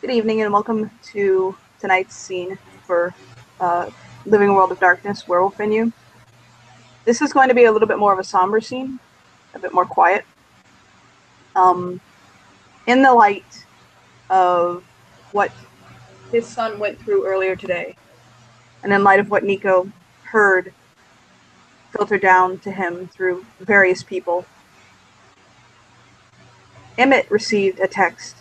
Good evening and welcome to tonight's scene for Living World of Darkness, Werewolf in You. This is going to be a little bit more of a somber scene, a bit more quiet. In the light of what his son went through earlier today, and in light of what Nico heard filter down to him through various people, Emmett received a text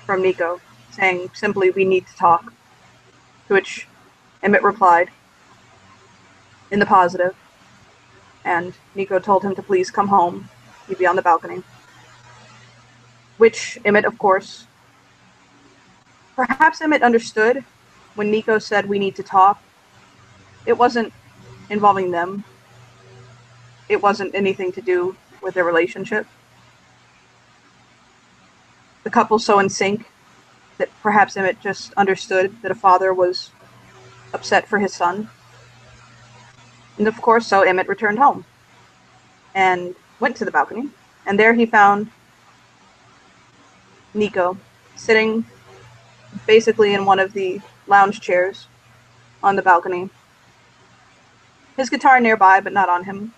from Nico saying simply, "We need to talk," to which Emmett replied in the positive, and Nico told him to please come home. He'd be on the balcony. Which Emmett, of course, perhaps Emmett understood when Nico said, "We need to talk." It wasn't involving them. It wasn't anything to do with their relationship. The couple's so in sync that perhaps Emmett just understood that a father was upset for his son. And of course, so Emmett returned home and went to the balcony. And there he found Nico sitting basically in one of the lounge chairs on the balcony. His guitar nearby, but not on him.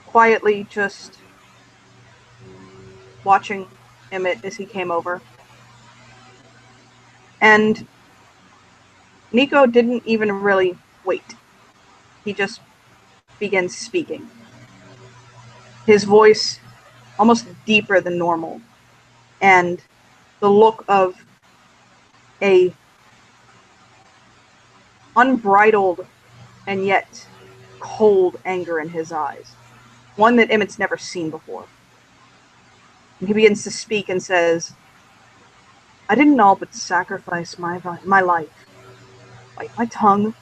Quietly just watching Emmett as he came over. And Nico didn't even really wait. He just began speaking. His voice almost deeper than normal. And the look of a unbridled and yet cold anger in his eyes. One that Emmett's never seen before. And he begins to speak and says, "I didn't all but sacrifice my life, bite my tongue,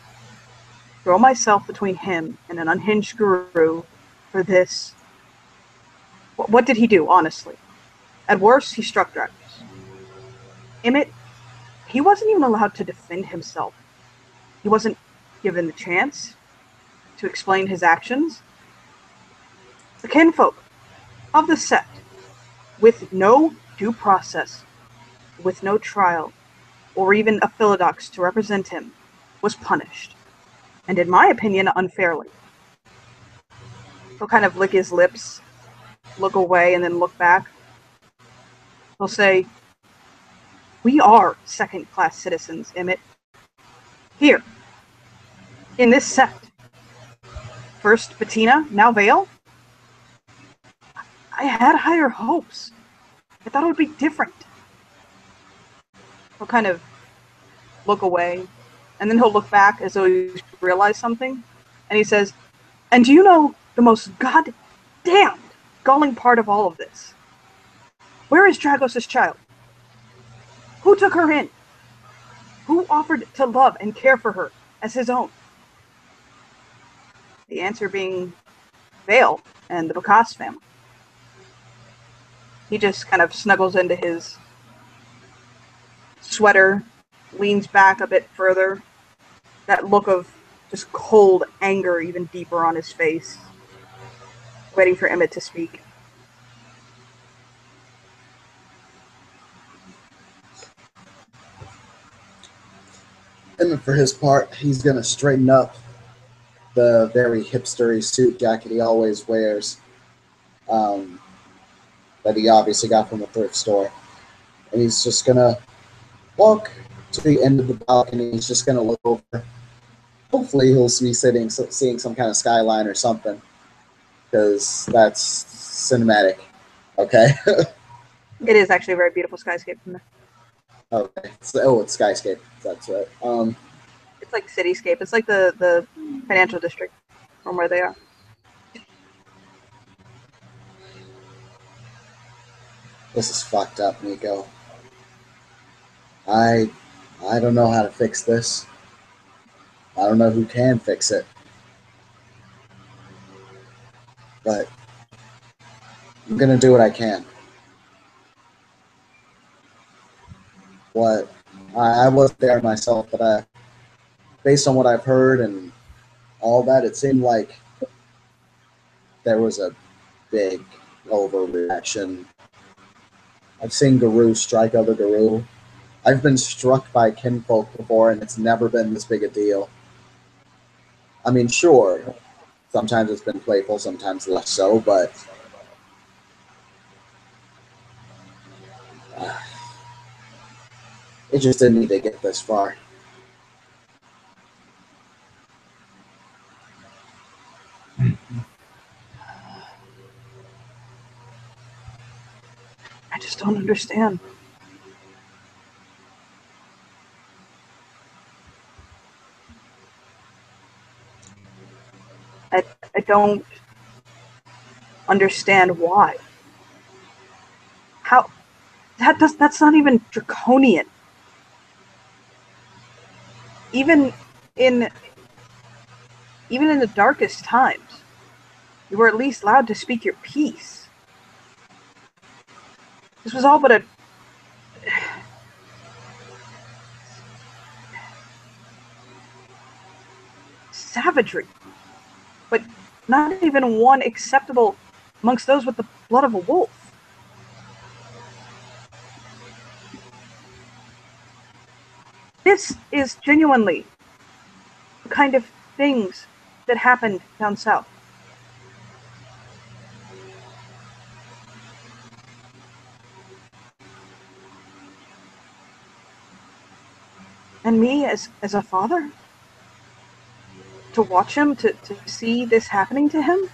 throw myself between him and an unhinged guru for this." What did he do, honestly? At worst, he struck dragons. Emmett, he wasn't even allowed to defend himself. He wasn't given the chance to explain his actions. The kinfolk of the sect, with no due process, with no trial, or even a philodox to represent him, was punished. And in my opinion, unfairly. He'll kind of lick his lips, look away, and then look back. He'll say, "We are second-class citizens, Emmett. Here, in this sect. First Bettina, now Vale. I had higher hopes. I thought it would be different." He'll kind of look away, and then he'll look back as though he's realized something, and he says, "And do you know the most goddamned galling part of all of this? Where is Dragos' child? Who took her in? Who offered to love and care for her as his own?" The answer being Vale and the Bacchus family. He just kind of snuggles into his sweater, leans back a bit further, that look of just cold anger even deeper on his face, waiting for Emmett to speak. Emmett, for his part, he's going to straighten up the very hipstery suit jacket he always wears, that he obviously got from a thrift store. And he's just going to walk to the end of the balcony. He's just going to look over. Hopefully he'll be seeing some kind of skyline or something, because that's cinematic. Okay. It is actually a very beautiful skyscape from there. Okay. It's skyscape. That's right. It's like cityscape. It's like the financial district from where they are. This is fucked up, Nico. I don't know how to fix this. I don't know who can fix it. But I'm going to do what I can. I wasn't there myself, but based on what I've heard and all that, it seemed like there was a big overreaction I've seen Guru strike other Guru. I've been struck by kinfolk before, and it's never been this big a deal. I mean, sure, sometimes it's been playful, sometimes less so, but it just didn't need to get this far. I just don't understand. I don't understand why. How that's not even draconian. Even in the darkest times, you were at least allowed to speak your piece. This was all but a savagery, but not even one acceptable amongst those with the blood of a wolf. This is genuinely the kind of things that happened down south. And me as a father, to watch him, to see this happening to him,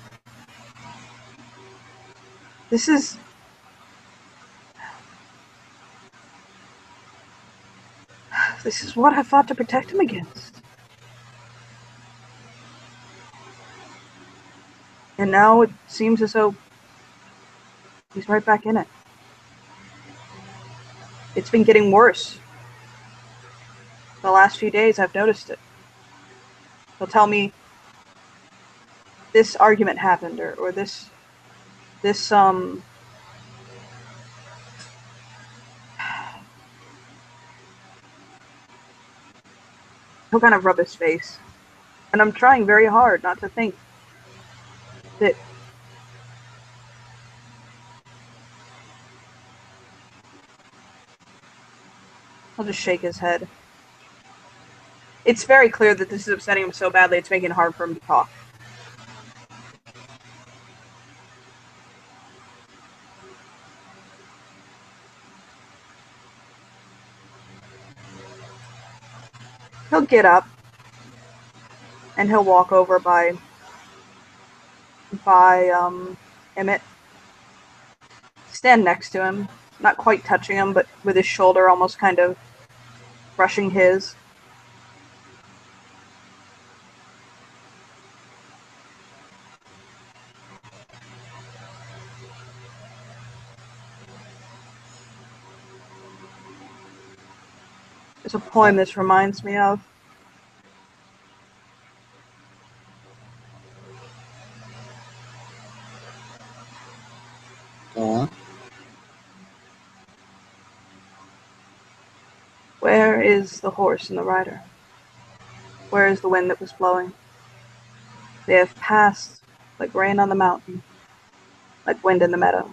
this is what I fought to protect him against. And now it seems as though he's right back in it. It's been getting worse. The last few days I've noticed it. He'll tell me this argument happened, or this he'll kind of rub his face. And I'm trying very hard not to think that he'll just shake his head. It's very clear that this is upsetting him so badly it's making it hard for him to talk. He'll get up and he'll walk over by Emmett. Stand next to him, not quite touching him, but with his shoulder almost kind of brushing his. There's a poem this reminds me of. Where is the horse and the rider? Where is the wind that was blowing? They have passed like rain on the mountain, like wind in the meadow.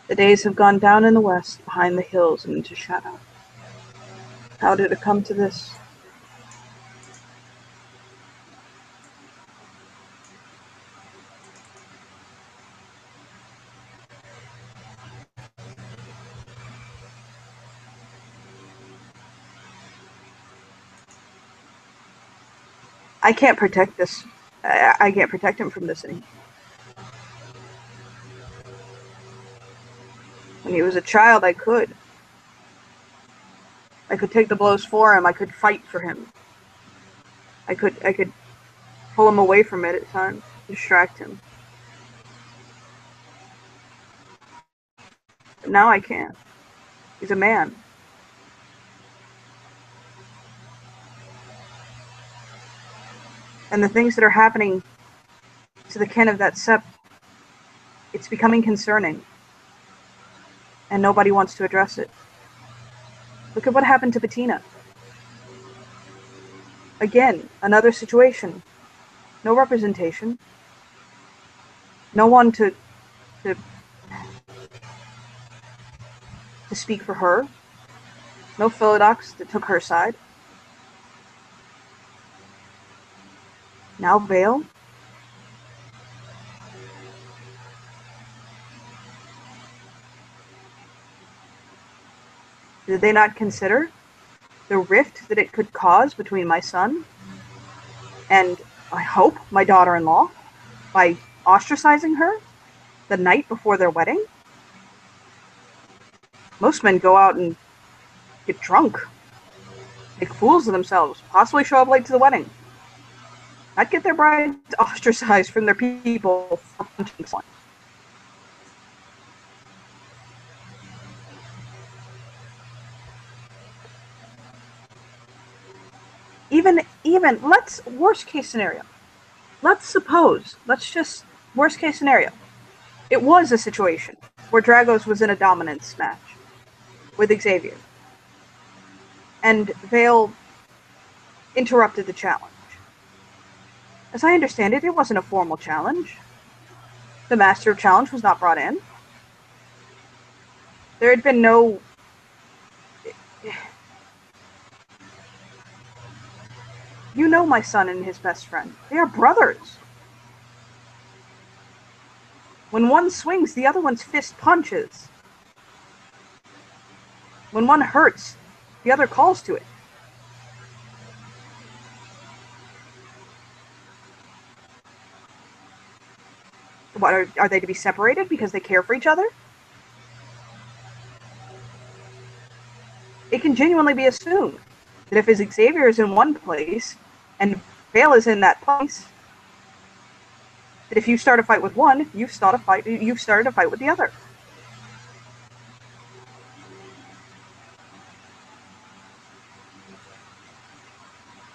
The days have gone down in the west, behind the hills and into shadow. How did it come to this? I can't protect this. I can't protect him from this anymore. When he was a child, I could. I could take the blows for him. I could fight for him. I could pull him away from it at times, distract him. But now I can't. He's a man. And the things that are happening to the kin of that sept, it's becoming concerning. And nobody wants to address it. Look at what happened to Bettina. Again, another situation. No representation. No one to to speak for her. No Philodox that took her side. Now Vale. Did they not consider the rift that it could cause between my son and, I hope, my daughter-in-law by ostracizing her the night before their wedding? Most men go out and get drunk, make fools of themselves, possibly show up late to the wedding, not get their brides ostracized from their people for punching someone. Even let's worst case scenario. Let's just worst case scenario. It was a situation where Dragos was in a dominance match with Xavier, and Vale interrupted the challenge. As I understand it, it wasn't a formal challenge. The Master of Challenge was not brought in. There had been no... You know my son and his best friend. They are brothers. When one swings, the other one's fist punches. When one hurts, the other calls to it. What, are they to be separated because they care for each other? It can genuinely be assumed that if Xavier is in one place and Vale is in that place, that if you start a fight with one, you've started a fight with the other.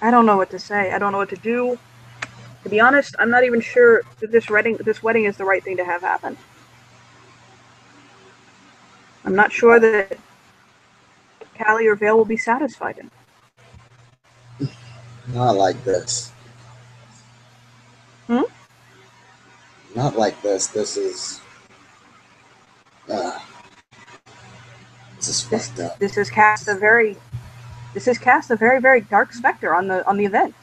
I don't know what to say. I don't know what to do. To be honest, I'm not even sure that this wedding is the right thing to have happen. I'm not sure that Callie or Vale will be satisfied in. Not like this. Not like this. This is fucked up. This has cast a very very dark specter on the event.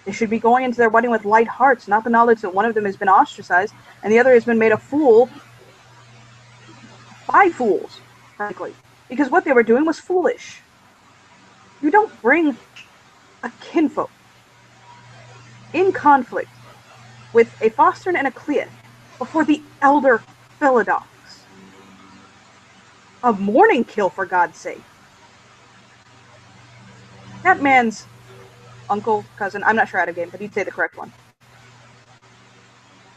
They should be going into their wedding with light hearts, not the knowledge that one of them has been ostracized and the other has been made a fool by fools, frankly. Because what they were doing was foolish. You don't bring a kinfolk in conflict with a Fostern and a Cleith before the elder Philodox. A morning kill, for God's sake. That man's uncle, cousin, I'm not sure how to game, but he'd say the correct one.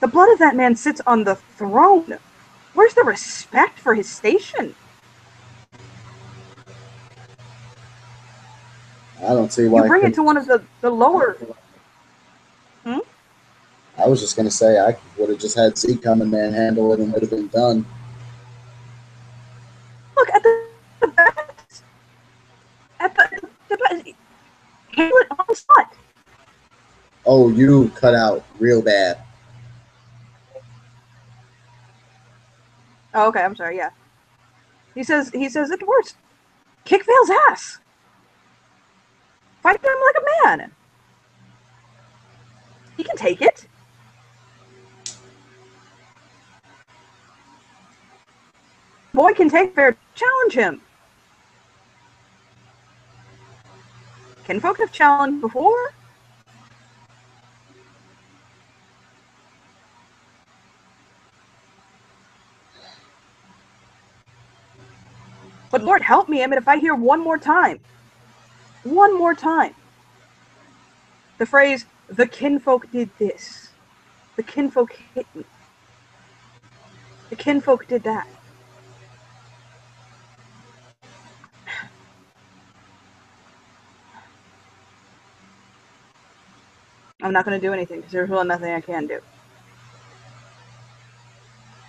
The blood of that man sits on the throne. Where's the respect for his station? I don't see why. You bring it to one of the lower... I was just going to say, I would have just had Zeke come and manhandle it and it would have been done. Look, at the best. Handle it on the spot. Oh, you cut out real bad. Oh, okay, I'm sorry, yeah. He says at the worst, kick Vale's ass. Fight him like a man. He can take it. Boy can take fair. Challenge him. Kinfolk have challenged before. But Lord help me, Emmett, if I hear one more time, the phrase, the kinfolk did this, the kinfolk hit me, the kinfolk did that. I'm not going to do anything because there's really nothing I can do.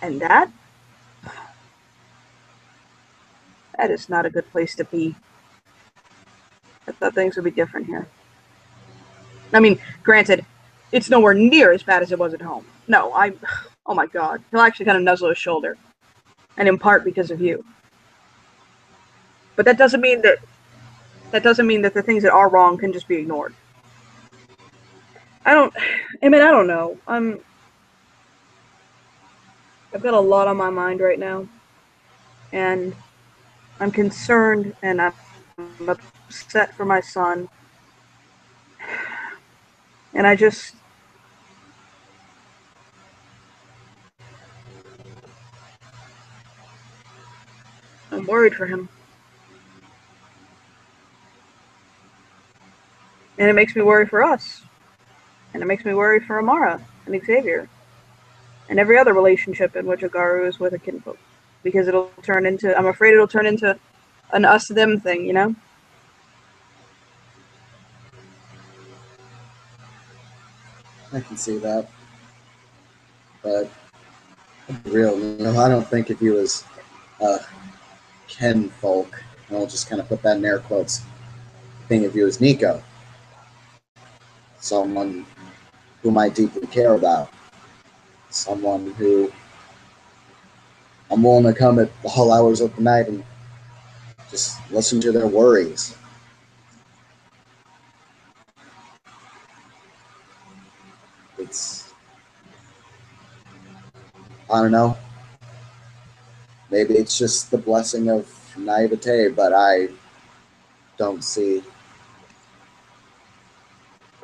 And that is not a good place to be. I thought things would be different here. I mean, granted, it's nowhere near as bad as it was at home. No, oh my God. He'll actually kind of nuzzle his shoulder. and in part because of you. But that doesn't mean that the things that are wrong can just be ignored. I don't know. I've got a lot on my mind right now, and I'm concerned and I'm upset for my son. And I'm worried for him. And it makes me worry for us. And it makes me worry for Amara and Xavier. And every other relationship in which Agaru is with a kinfolk. Because I'm afraid it'll turn into an us-them thing, you know? I can see that. But real, I don't think if he was Ken folk, and I'll just kind of put that in air quotes, I think if he was Nico, someone whom I deeply care about, someone who I'm willing to come at all hours of the night and just listen to their worries. I don't know. Maybe it's just the blessing of naivete, but I don't see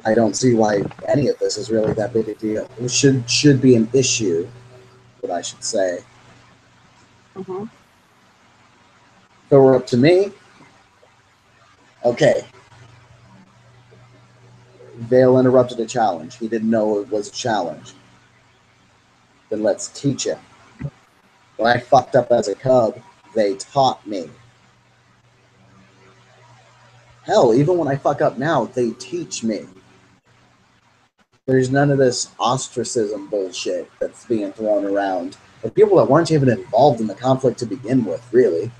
why any of this is really that big a deal. It should be an issue, what I should say. Mm-hmm. If it were up to me, okay. Vale interrupted a challenge. He didn't know it was a challenge. Then let's teach him. When I fucked up as a cub, they taught me. Hell, even when I fuck up now, they teach me. There's none of this ostracism bullshit that's being thrown around. The people that weren't even involved in the conflict to begin with, really.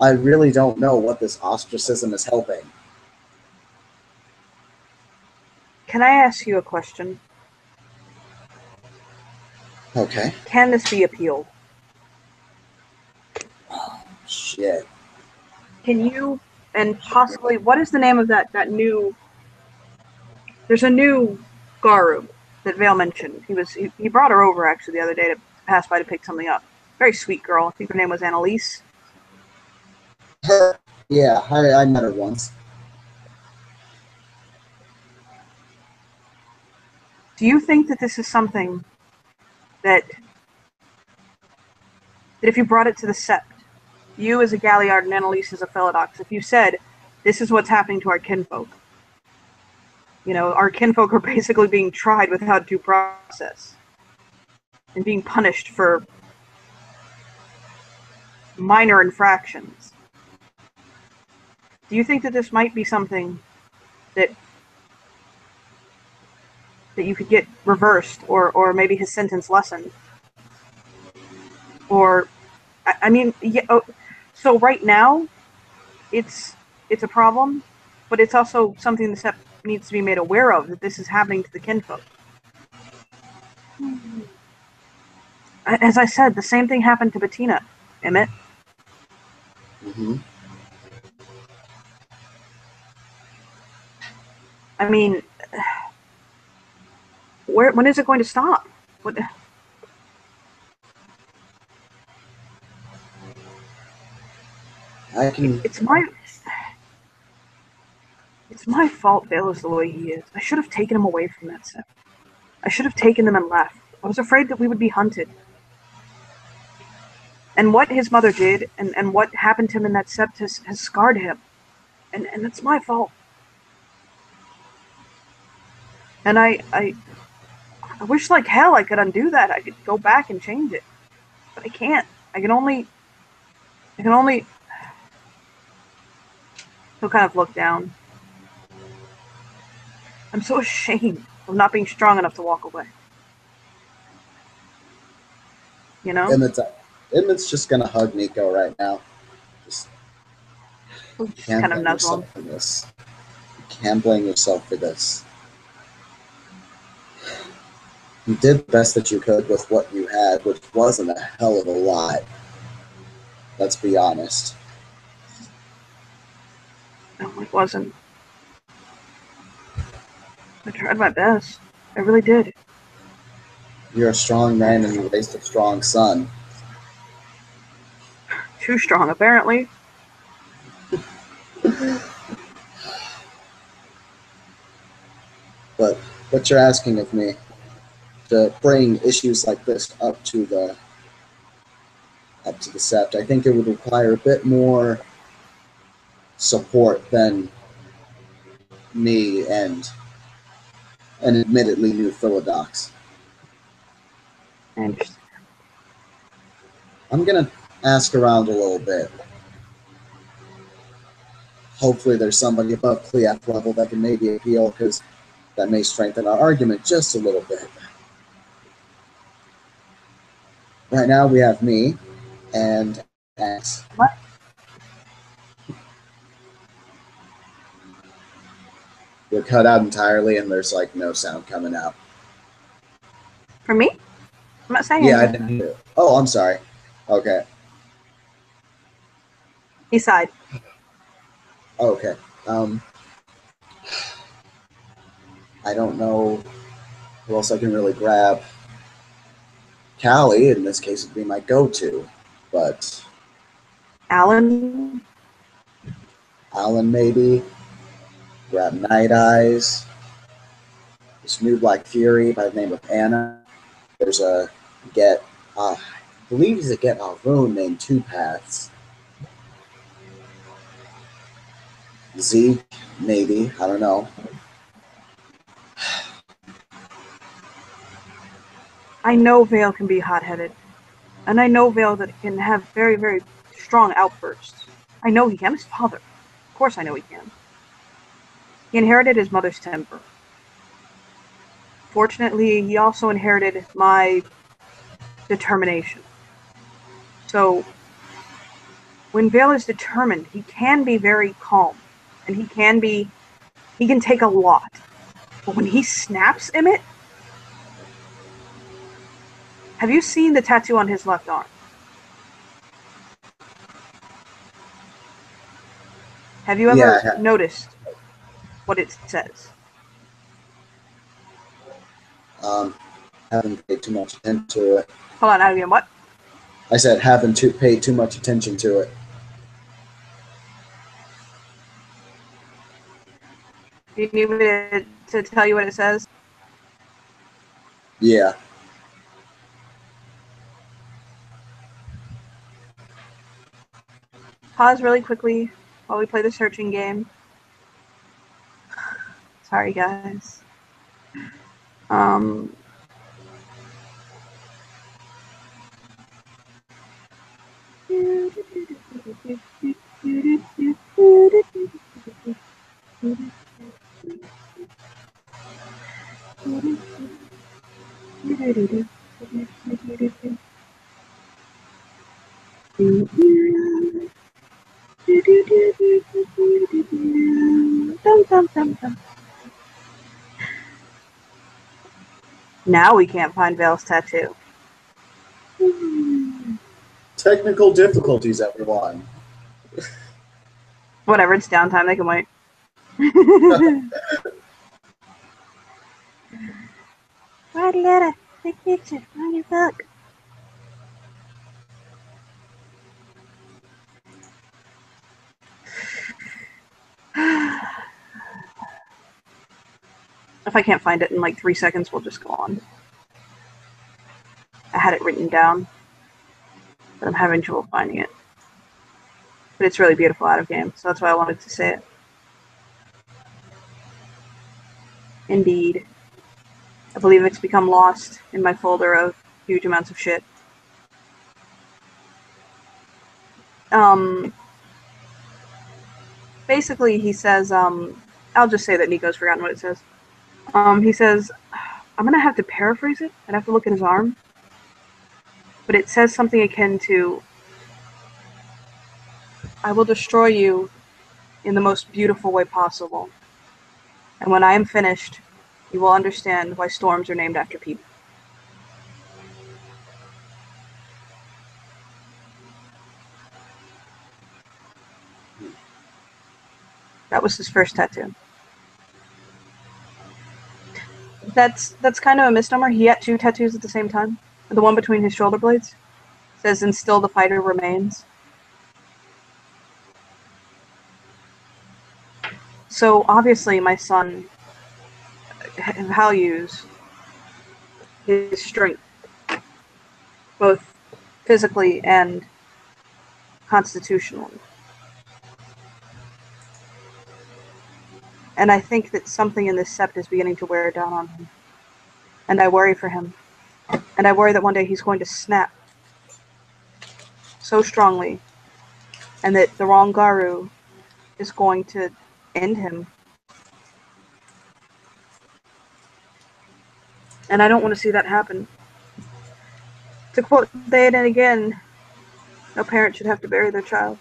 I really don't know what this ostracism is helping. Can I ask you a question? Okay. Can this be appealed? Oh, shit. Can you, and possibly, what is the name of that new, there's a new Garu that Vale mentioned. He brought her over actually the other day to pass by to pick something up. Very sweet girl. I think her name was Annalise. Her, yeah, I met her once. Do you think that this is something that if you brought it to the Sept, you as a Galliard and Annalise as a Philodox, if you said, this is what's happening to our kinfolk, you know, our kinfolk are basically being tried without due process and being punished for minor infractions. Do you think that this might be something that you could get reversed, or maybe his sentence lessened? Or, I mean, yeah, so right now, it's a problem, but it's also something the Sept needs to be made aware of, that this is happening to the kinfolk. As I said, the same thing happened to Bettina, Emmett. Mm-hmm. I mean, when is it going to stop? What? It's my fault Vale is the way he is. I should have taken him away from that Sept. I should have taken them and left. I was afraid that we would be hunted. And what his mother did and what happened to him in that Sept has scarred him. And it's my fault. And I wish like hell I could undo that. I could go back and change it. But I can't. I can only he'll kind of look down. I'm so ashamed of not being strong enough to walk away. You know? Emmett's just gonna hug Nico right now. Just can't kind of blame nuzzle yourself for this. You can't blame yourself for this. You did the best that you could with what you had, which wasn't a hell of a lot. Let's be honest. No, it wasn't. I tried my best. I really did. You're a strong man and you raised a strong son. Too strong, apparently. But what you're asking of me, to bring issues like this up to the Sept, I think it would require a bit more support than me and an admittedly new Philodox. I understand. I'm gonna ask around a little bit. Hopefully there's somebody above Cleaf level that can maybe appeal, because that may strengthen our argument just a little bit. Right now we have me and X. What? You're cut out entirely and there's like no sound coming out. For me? I'm not saying Yeah, I anything. didn't hear it. Oh, I'm sorry. Okay. He sighed. Okay. I don't know who else I can really grab. Callie, in this case, would be my go-to, but Alan? Alan maybe. Grab Night Eyes. This new Black Fury by the name of Anna. There's a I believe he's a Get Rune named Two Paths. Zeke, maybe, I don't know. I know Vale can be hot-headed. And I know Vale that can have very, very strong outbursts. I know he can. I'm his father. Of course I know he can. He inherited his mother's temper. Fortunately, he also inherited my determination. So, when Vale is determined, he can be very calm. And he can take a lot. But when he snaps, Emmett, have you seen the tattoo on his left arm? Have you ever noticed what it says? Haven't paid too much attention to it. Hold on, again, what? I said haven't paid too much attention to it. Do you need me to tell you what it says? Yeah. Pause really quickly while we play the searching game. Sorry, guys. Now we can't find Vale's tattoo. Technical difficulties, everyone. Whatever, it's downtime. They can wait. Why do you gotta take pictures on your book? If I can't find it in like 3 seconds, we'll just go on. I had it written down, but I'm having trouble finding it. But it's really beautiful out of game, so that's why I wanted to say it. Indeed. I believe it's become lost in my folder of huge amounts of shit. Basically, he says, I'll just say that Nico's forgotten what it says. He says, I'm gonna have to paraphrase it. I'd have to look at his arm. But it says something akin to, I will destroy you in the most beautiful way possible. And when I am finished, you will understand why storms are named after people. That was his first tattoo. That's kind of a misnomer. He had 2 tattoos at the same time. The one between his shoulder blades says, "And still the fighter remains." So obviously my son values his strength, both physically and constitutionally. And I think that something in this sept is beginning to wear down on him. And I worry for him. And I worry that one day he's going to snap so strongly, and that the wrong Garou is going to end him. And I don't want to see that happen. To quote Theoden again, no parent should have to bury their child.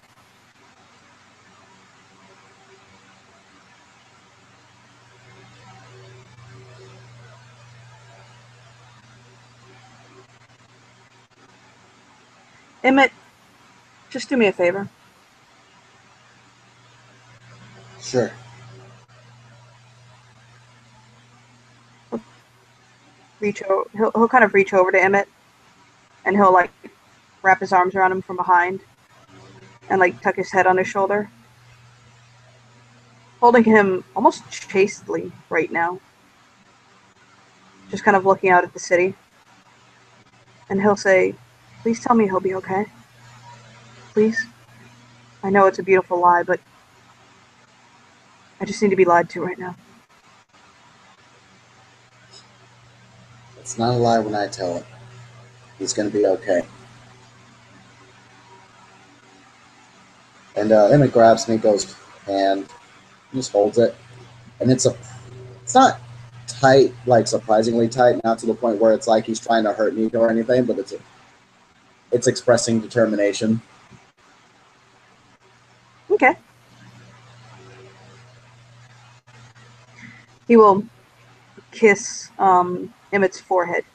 Emmett, just do me a favor. Sure. He'll kind of reach over to Emmett, and he'll like wrap his arms around him from behind, and like tuck his head on his shoulder, holding him almost chastely right now, just kind of looking out at the city. And he'll say, "Please tell me he'll be okay. Please. I know it's a beautiful lie, but I just need to be lied to right now." It's not a lie when I tell it. He's going to be okay. And Emmett grabs Nico's hand, just holds it, and it's not tight, like surprisingly tight, not to the point where it's like he's trying to hurt Nico or anything, but it's expressing determination. Okay. He will kiss Emmett's forehead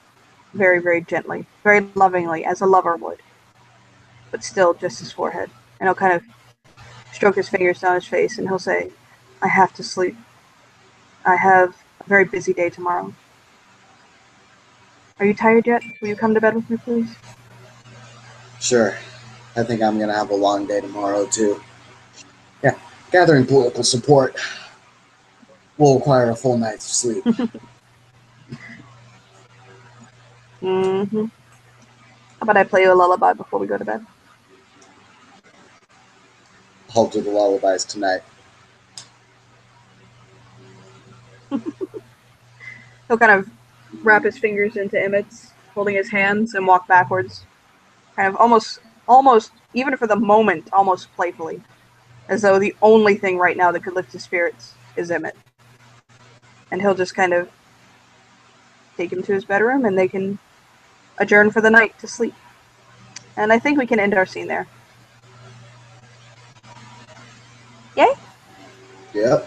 very, very gently, very lovingly, as a lover would, but still just his forehead. And he'll kind of stroke his fingers down his face, and he'll say, "I have to sleep. I have a very busy day tomorrow. Are you tired yet? Will you come to bed with me, please?" Sure. I think I'm going to have a long day tomorrow, too. Yeah, gathering political support will require a full night's sleep. Mm-hmm. How about I play you a lullaby before we go to bed? I'll do the lullabies tonight. He'll kind of wrap his fingers into Emmett's, holding his hands, and walk backwards. Kind of almost, even for the moment, almost playfully. As though the only thing right now that could lift his spirits is Emmett. And he'll just kind of take him to his bedroom, and they can adjourn for the night to sleep. And I think we can end our scene there. Yay? Yep.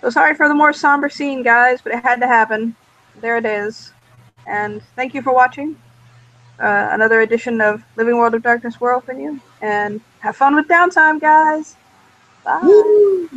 So sorry for the more somber scene, guys, but it had to happen. There it is. And thank you for watching. Another edition of Living World of Darkness World for you. And have fun with downtime, guys. Bye. Woo!